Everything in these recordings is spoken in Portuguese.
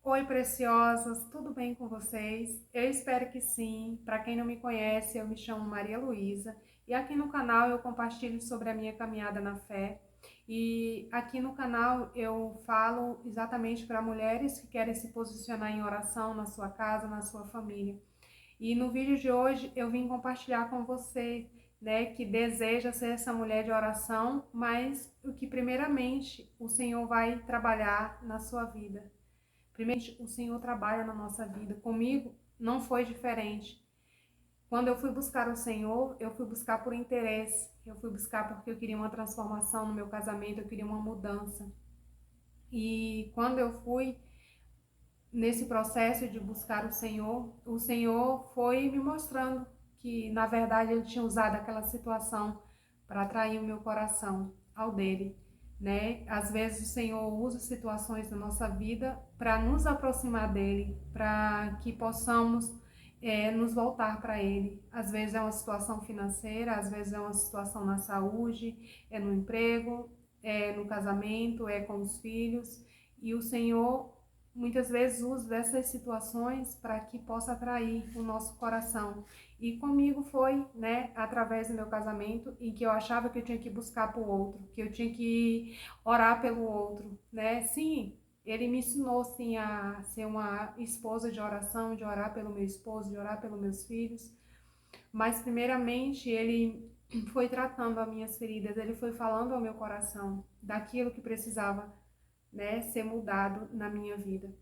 Oi, preciosas, tudo bem com vocês? Eu espero que sim. Para quem não me conhece, eu me chamo Maria Luísa e aqui no canal eu compartilho sobre a minha caminhada na fé. E aqui no canal eu falo exatamente para mulheres que querem se posicionar em oração na sua casa, na sua família. E no vídeo de hoje eu vim compartilhar com você, né, que deseja ser essa mulher de oração, mas o que primeiramente o Senhor vai trabalhar na sua vida. Primeiro, o Senhor trabalha na nossa vida. Comigo não foi diferente. Quando eu fui buscar o Senhor, eu fui buscar por interesse. Eu fui buscar porque eu queria uma transformação no meu casamento, eu queria uma mudança. E quando eu fui nesse processo de buscar o Senhor foi me mostrando que, na verdade, Ele tinha usado aquela situação para atrair o meu coração ao dele, né? Às vezes o Senhor usa situações na nossa vida para nos aproximar dele, para que possamos nos voltar para ele. Às vezes é uma situação financeira, às vezes é uma situação na saúde, é no emprego, é no casamento, é com os filhos. E o Senhor muitas vezes uso dessas situações para que possa atrair o nosso coração. E comigo foi, né, através do meu casamento, em que eu achava que eu tinha que buscar para o outro, que eu tinha que orar pelo outro, né? Sim, ele me ensinou, sim, a ser uma esposa de oração, de orar pelo meu esposo, de orar pelos meus filhos. Mas, primeiramente, ele foi tratando as minhas feridas, ele foi falando ao meu coração daquilo que precisava, né, ser mudado na minha vida.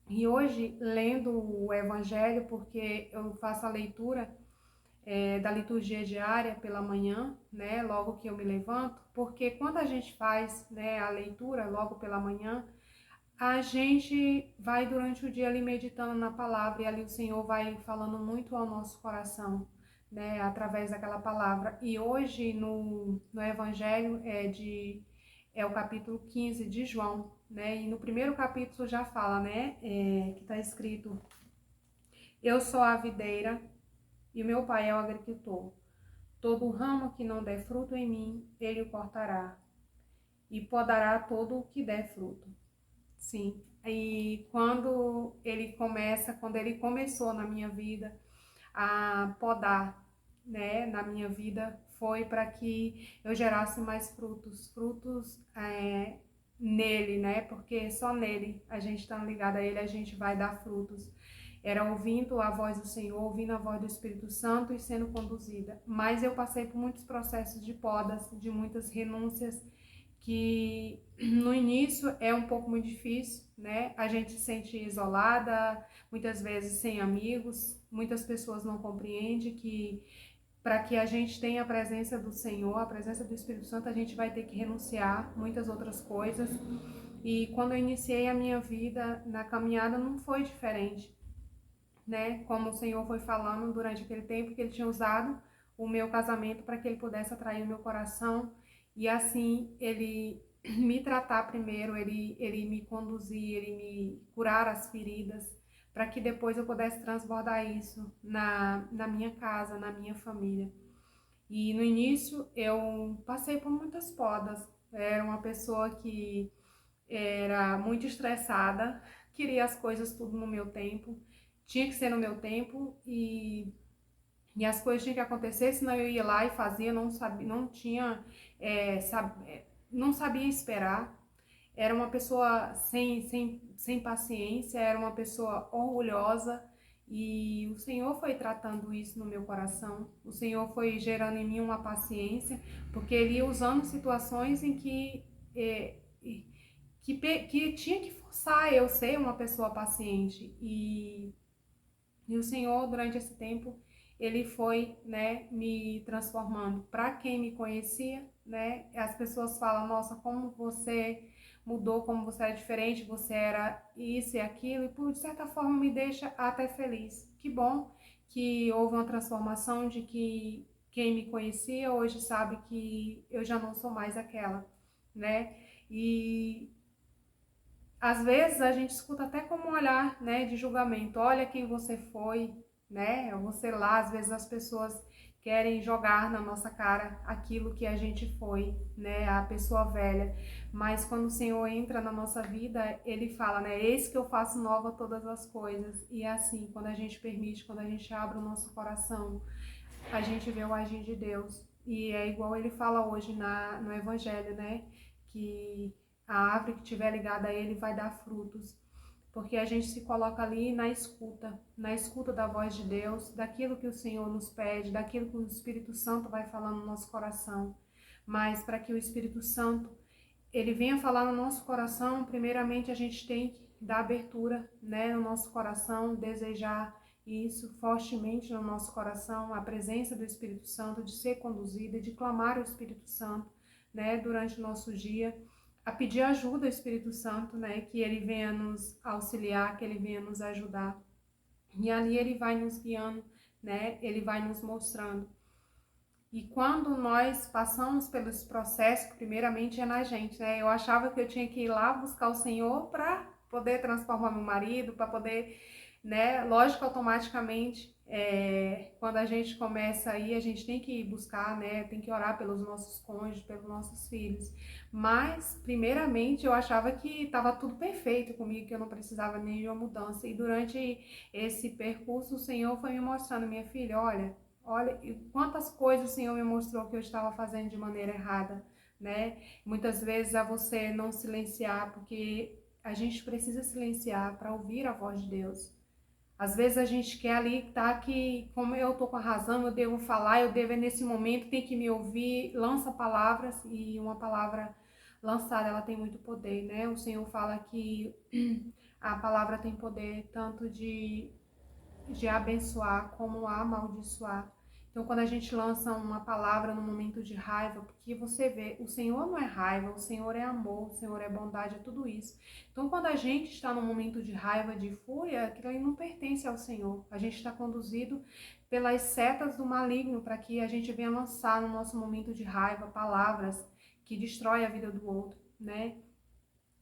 E hoje, lendo o Evangelho, porque eu faço a leitura da liturgia diária pela manhã, né, logo que eu me levanto, porque quando a gente faz, né, a leitura logo pela manhã, a gente vai durante o dia ali meditando na palavra e ali o Senhor vai falando muito ao nosso coração, né, através daquela palavra. E hoje no Evangelho é o capítulo 15 de João, né? E no primeiro capítulo já fala, né? Que está escrito: Eu sou a videira e o meu pai é o agricultor. Todo ramo que não der fruto em mim, ele o cortará, e podará todo o que der fruto. Sim. E quando ele começou na minha vida a podar, né, na minha vida, foi para que eu gerasse mais frutos nele, né, porque só nele, a gente está ligado a ele, a gente vai dar frutos. Era ouvindo a voz do Senhor, ouvindo a voz do Espírito Santo e sendo conduzida. Mas eu passei por muitos processos de podas, de muitas renúncias, que no início é um pouco muito difícil, né? A gente se sente isolada, muitas vezes sem amigos, muitas pessoas não compreendem que para que a gente tenha a presença do Senhor, a presença do Espírito Santo, a gente vai ter que renunciar muitas outras coisas. E quando eu iniciei a minha vida na caminhada não foi diferente, né? Como o Senhor foi falando durante aquele tempo que ele tinha usado o meu casamento para que ele pudesse atrair o meu coração e assim ele me tratar primeiro, ele me conduzir, ele me curar as feridas, para que depois eu pudesse transbordar isso na minha casa, na minha família. E no início eu passei por muitas podas, era uma pessoa que era muito estressada, queria as coisas tudo no meu tempo, tinha que ser no meu tempo e as coisas tinham que acontecer, senão eu ia lá e fazia, não sabia, não tinha, não sabia esperar. Era uma pessoa sem paciência, era uma pessoa orgulhosa e o Senhor foi tratando isso no meu coração. O Senhor foi gerando em mim uma paciência, porque Ele ia usando situações em que tinha que forçar eu ser uma pessoa paciente. E o Senhor, durante esse tempo, ele foi, né, me transformando. Para quem me conhecia, né, as pessoas falam: nossa, como você mudou, como você era diferente, você era isso e aquilo, e por certa forma me deixa até feliz. Que bom que houve uma transformação, de que quem me conhecia hoje sabe que eu já não sou mais aquela, né? E às vezes a gente escuta até como um olhar, né, de julgamento. Olha quem você foi, né? Você lá, às vezes as pessoas querem jogar na nossa cara aquilo que a gente foi, né, a pessoa velha. Mas quando o Senhor entra na nossa vida, Ele fala, né, eis que eu faço nova todas as coisas. E é assim, quando a gente permite, quando a gente abre o nosso coração, a gente vê o agir de Deus. E é igual Ele fala hoje no Evangelho, né, que a árvore que estiver ligada a Ele vai dar frutos. Porque a gente se coloca ali na escuta da voz de Deus, daquilo que o Senhor nos pede, daquilo que o Espírito Santo vai falando no nosso coração. Mas para que o Espírito Santo ele venha falar no nosso coração, primeiramente a gente tem que dar abertura, né, no nosso coração, desejar isso fortemente no nosso coração, a presença do Espírito Santo, de ser conduzida, de clamar o Espírito Santo, né, durante o nosso dia, a pedir ajuda ao Espírito Santo, né, que ele venha nos auxiliar, que ele venha nos ajudar. E ali ele vai nos guiando, né, ele vai nos mostrando. E quando nós passamos pelos processos, primeiramente é na gente, né? Eu achava que eu tinha que ir lá buscar o Senhor para poder transformar meu marido, para poder, né? Lógico, automaticamente, quando a gente começa aí, a gente tem que buscar, né? Tem que orar pelos nossos cônjuges, pelos nossos filhos. Mas, primeiramente, eu achava que estava tudo perfeito comigo, que eu não precisava nem de uma mudança. E durante esse percurso, o Senhor foi me mostrando, minha filha, olha, quantas coisas o Senhor me mostrou que eu estava fazendo de maneira errada, né? Muitas vezes a você não silenciar, porque a gente precisa silenciar para ouvir a voz de Deus. Às vezes a gente quer ali, tá, que como eu tô com a razão, eu devo falar, eu devo nesse momento, tem que me ouvir, lança palavras, e uma palavra lançada, ela tem muito poder, né? O Senhor fala que a palavra tem poder tanto de abençoar como amaldiçoar. Então, quando a gente lança uma palavra no momento de raiva, porque você vê, o Senhor não é raiva, o Senhor é amor, o Senhor é bondade, é tudo isso. Então, quando a gente está num momento de raiva, de fúria, aquilo aí não pertence ao Senhor. A gente está conduzido pelas setas do maligno para que a gente venha lançar no nosso momento de raiva palavras que destroem a vida do outro, né?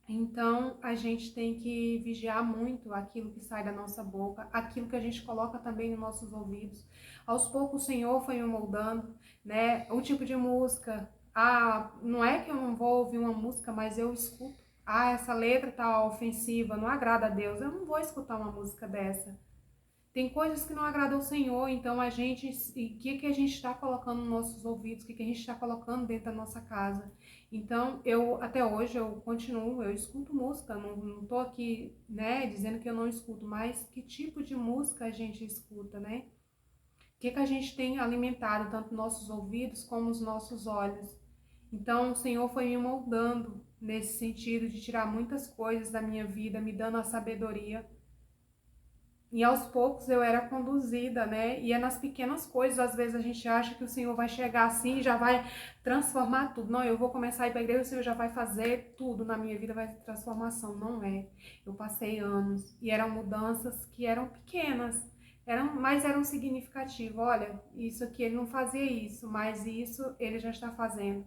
Então, a gente tem que vigiar muito aquilo que sai da nossa boca, aquilo que a gente coloca também nos nossos ouvidos. Aos poucos, o Senhor foi me moldando, né? O tipo de música. Ah, não é que eu não vou ouvir uma música, mas eu escuto. Ah, essa letra tá ofensiva, não agrada a Deus. Eu não vou escutar uma música dessa. Tem coisas que não agradam ao Senhor, então a gente, o que a gente está colocando nos nossos ouvidos, o que a gente está colocando dentro da nossa casa. Então, até hoje, eu continuo, eu escuto música, não tô aqui, né, dizendo que eu não escuto, mas que tipo de música a gente escuta, né? O que a gente tem alimentado, tanto nossos ouvidos como os nossos olhos. Então, o Senhor foi me moldando nesse sentido de tirar muitas coisas da minha vida, me dando a sabedoria. E aos poucos eu era conduzida, né? E é nas pequenas coisas, às vezes a gente acha que o Senhor vai chegar assim e já vai transformar tudo. Não, eu vou começar a ir para a igreja, o Senhor já vai fazer tudo na minha vida, vai ter transformação. Não é. Eu passei anos e eram mudanças que eram pequenas, mas eram significativas. Olha, isso aqui ele não fazia isso, mas isso ele já está fazendo.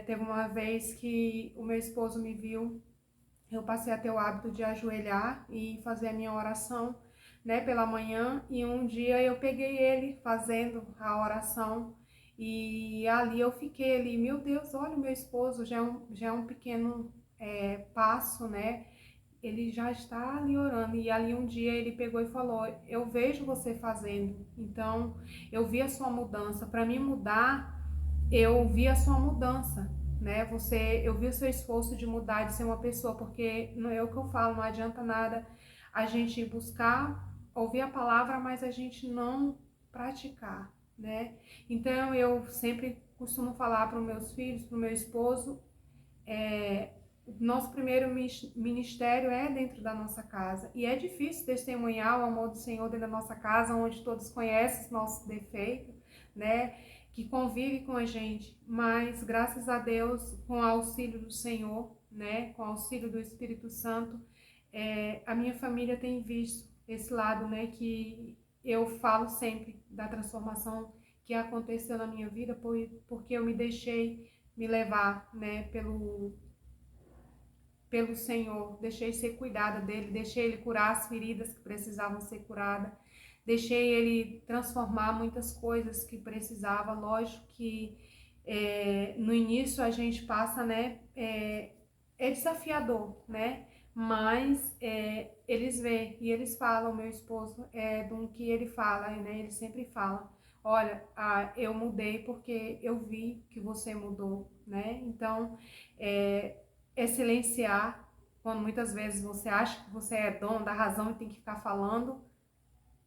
Teve uma vez que o meu esposo me viu. Eu passei a ter o hábito de ajoelhar e fazer a minha oração, né, pela manhã, e um dia eu peguei ele fazendo a oração e ali eu fiquei ali, meu Deus, olha o meu esposo, já é um pequeno passo, né, ele já está ali orando, e ali um dia ele pegou e falou, eu vejo você fazendo, então eu vi a sua mudança, para mim mudar, eu vi a sua mudança, né? Eu vi o seu esforço de mudar, de ser uma pessoa, porque não é o que eu falo, não adianta nada a gente buscar, ouvir a palavra, mas a gente não praticar, né? Então eu sempre costumo falar para os meus filhos, para o meu esposo, o nosso primeiro ministério é dentro da nossa casa. E é difícil testemunhar o amor do Senhor dentro da nossa casa, onde todos conhecem os nossos defeitos, né? Que convive com a gente, mas graças a Deus, com o auxílio do Senhor, né? Com o auxílio do Espírito Santo, a minha família tem visto esse lado, né? Que eu falo sempre da transformação que aconteceu na minha vida, porque eu me deixei me levar, né? Pelo Senhor, deixei ser cuidada dele, deixei ele curar as feridas que precisavam ser curadas, deixei ele transformar muitas coisas que precisava. Lógico que no início a gente passa, né, é desafiador, né, mas eles veem e eles falam, meu esposo, do que ele fala, né, ele sempre fala, olha, eu mudei porque eu vi que você mudou, né, então silenciar, quando muitas vezes você acha que você é dono da razão e tem que ficar falando.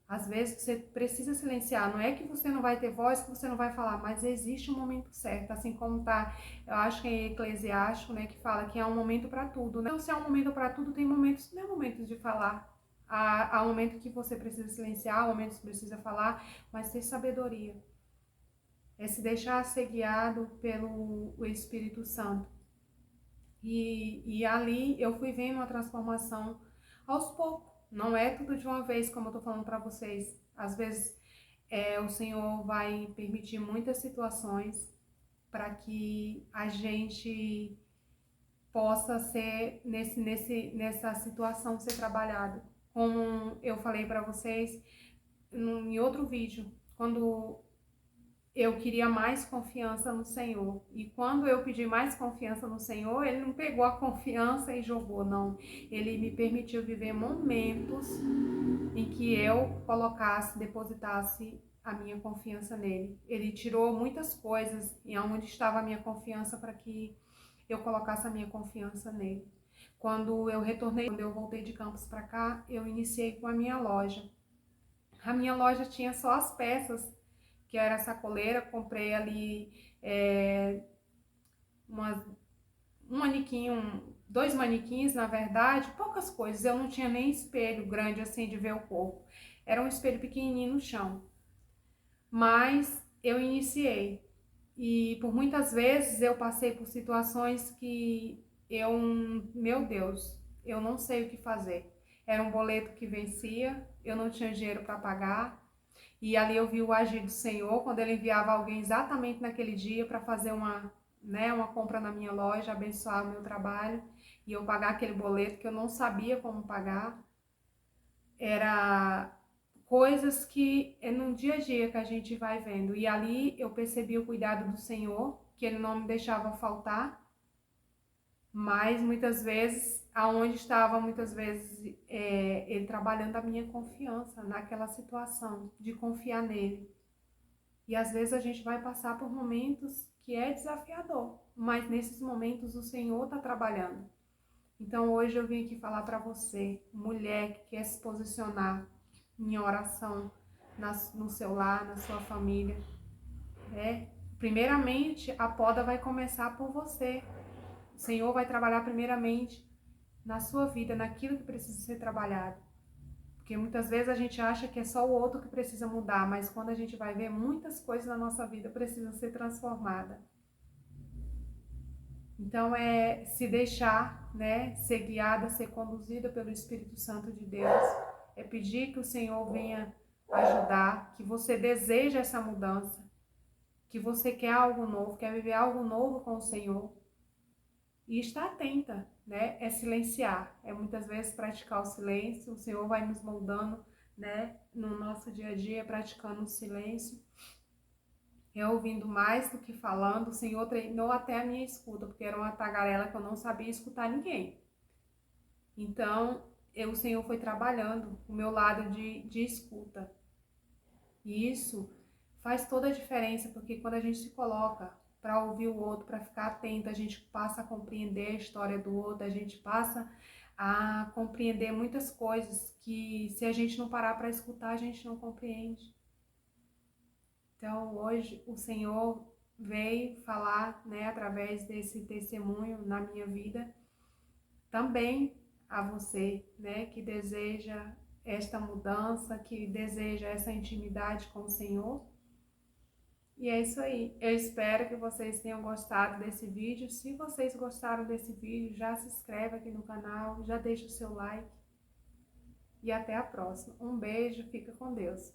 Às vezes você precisa silenciar, não é que você não vai ter voz, que você não vai falar, mas existe um momento certo, assim como tá, eu acho que é Eclesiástico, né, que fala que há um momento para tudo, né? Então, se há um momento para tudo, tem momentos, não é momentos de falar, há um momento que você precisa silenciar, há um momento que você precisa falar, mas ter sabedoria, se deixar ser guiado pelo Espírito Santo. E ali eu fui vendo uma transformação aos poucos. Não é tudo de uma vez, como eu tô falando para vocês. Às vezes o Senhor vai permitir muitas situações para que a gente possa ser nessa situação ser trabalhado. Como eu falei para vocês em outro vídeo, quando eu queria mais confiança no Senhor. E quando eu pedi mais confiança no Senhor, Ele não pegou a confiança e jogou, não. Ele me permitiu viver momentos em que eu colocasse, depositasse a minha confiança nele. Ele tirou muitas coisas e aonde estava a minha confiança para que eu colocasse a minha confiança nele. Quando eu voltei de Campos para cá, eu iniciei com a minha loja. A minha loja tinha só as peças, que era sacoleira, comprei ali um manequim, dois manequins, na verdade, poucas coisas. Eu não tinha nem espelho grande assim de ver o corpo. Era um espelho pequenininho no chão. Mas eu iniciei. E por muitas vezes eu passei por situações que meu Deus, eu não sei o que fazer. Era um boleto que vencia, eu não tinha dinheiro para pagar. E ali eu vi o agir do Senhor, quando Ele enviava alguém exatamente naquele dia para fazer uma compra na minha loja, abençoar o meu trabalho, e eu pagar aquele boleto que eu não sabia como pagar. Era coisas que é no dia a dia que a gente vai vendo. E ali eu percebi o cuidado do Senhor, que Ele não me deixava faltar, mas muitas vezes, aonde estava muitas vezes Ele trabalhando a minha confiança naquela situação, de confiar nele. E às vezes a gente vai passar por momentos que é desafiador, mas nesses momentos o Senhor está trabalhando. Então hoje eu vim aqui falar para você, mulher que quer se posicionar em oração no seu lar, na sua família. Primeiramente, a poda vai começar por você. O Senhor vai trabalhar primeiramente na sua vida, naquilo que precisa ser trabalhado. Porque muitas vezes a gente acha que é só o outro que precisa mudar, mas quando a gente vai ver, muitas coisas na nossa vida precisam ser transformadas. Então é se deixar, né, ser guiada, ser conduzida pelo Espírito Santo de Deus. É pedir que o Senhor venha ajudar, que você deseja essa mudança, que você quer algo novo, quer viver algo novo com o Senhor. E estar atenta, né? É silenciar, é muitas vezes praticar o silêncio. O Senhor vai nos moldando, né, no nosso dia a dia, praticando o silêncio. Eu ouvindo mais do que falando. O Senhor treinou até a minha escuta, porque era uma tagarela que eu não sabia escutar ninguém. Então, o Senhor foi trabalhando o meu lado de escuta. E isso faz toda a diferença, porque quando a gente se coloca para ouvir o outro, para ficar atento, a gente passa a compreender a história do outro, a gente passa a compreender muitas coisas que, se a gente não parar para escutar, a gente não compreende. Então, hoje o Senhor veio falar, né, através desse testemunho na minha vida, também a você, né, que deseja esta mudança, que deseja essa intimidade com o Senhor. E é isso aí. Eu espero que vocês tenham gostado desse vídeo. Se vocês gostaram desse vídeo, já se inscreve aqui no canal, já deixa o seu like. E até a próxima. Um beijo, fica com Deus.